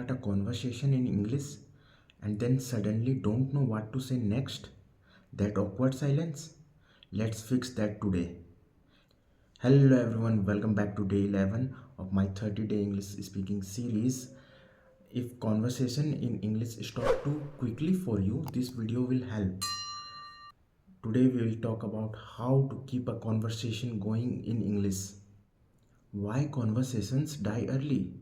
start a conversation in English and then suddenly don't know what to say next? That awkward silence? Let's fix that today. Hello everyone, welcome back to day 11 of my 30-day English speaking series. If conversation in English stop too quickly for you, this video will help. Today we will talk about how to keep a conversation going in English. Why conversations die early?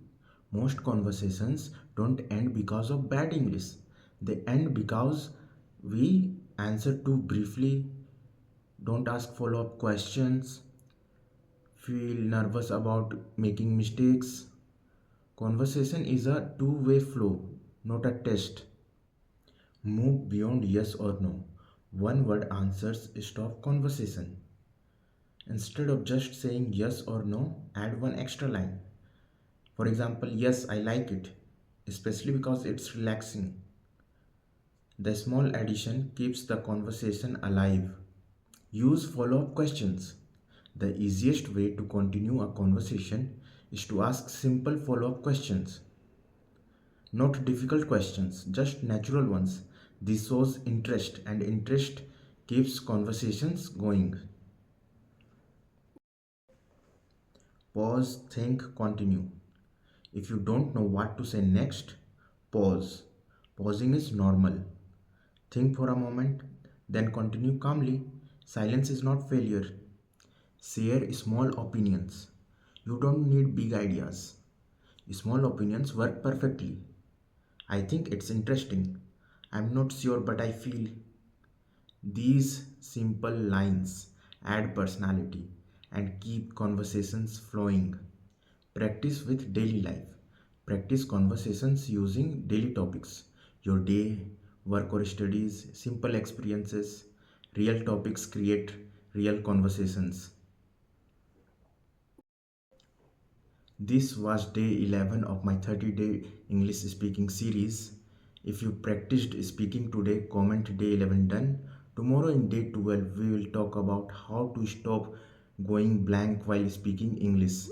Most conversations don't end because of bad English. They end because we answer too briefly, don't ask follow up questions, feel nervous about making mistakes. Conversation is a two-way flow, not a test. Move beyond yes or no. One word answers stop conversation. Instead of just saying yes or no, add one extra line. For example, yes, I like it, especially because it's relaxing. The small addition keeps the conversation alive. Use follow up questions. The easiest way to continue a conversation is to ask simple follow up questions. Not difficult questions, just natural ones. This shows interest, and interest keeps conversations going. Pause, think, continue. If you don't know what to say next, pause. Pausing is normal. Think for a moment, then continue calmly. Silence is not failure. Share small opinions. You don't need big ideas. Small opinions work perfectly. I think it's interesting. I'm not sure, but I feel. These simple lines add personality and keep conversations flowing. Practice with daily life. Practice conversations using daily topics. Your day, work or studies, simple experiences. Real topics create real conversations. This was day 11 of my 30-day English speaking series. If you practiced speaking today, comment day 11 done. Tomorrow in day 12, we will talk about how to stop going blank while speaking English.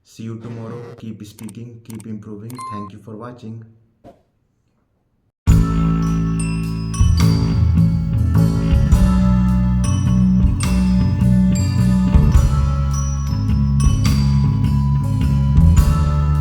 See you tomorrow. Keep speaking, keep improving. Thank you for watching.